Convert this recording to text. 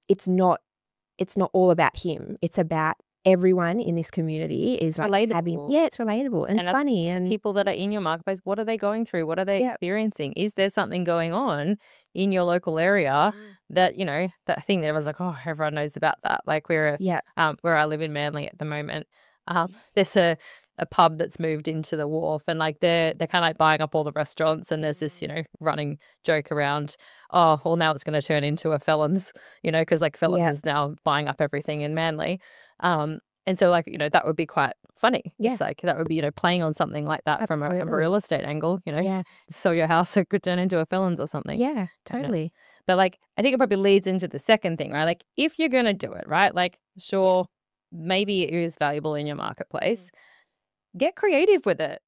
it's not all about him. It's about everyone in this community is like Relatable. it's relatable and that's funny. And people that are in your marketplace, what are they going through? What are they Yeah. experiencing? Is there something going on in your local area that, you know, that thing that everyone's like, oh, everyone knows about that. Like where I live in Manly at the moment, there's a pub that's moved into the wharf, and like they're kind of like buying up all the restaurants, and there's this, you know, running joke around, oh, well, now it's going to turn into a Felons, you know, because like Felons is now buying up everything in Manly. And so, like, you know, that would be quite funny. Yeah. It's like that would be, you know, playing on something like that from a Absolutely. real estate angle, you know. Yeah. Sell your house so it could turn into a Felons or something. Yeah, You know? totally. But like, I think it probably leads into the second thing, right? Like, if you're going to do it, right? Like, sure, maybe it is valuable in your marketplace. Get creative with it.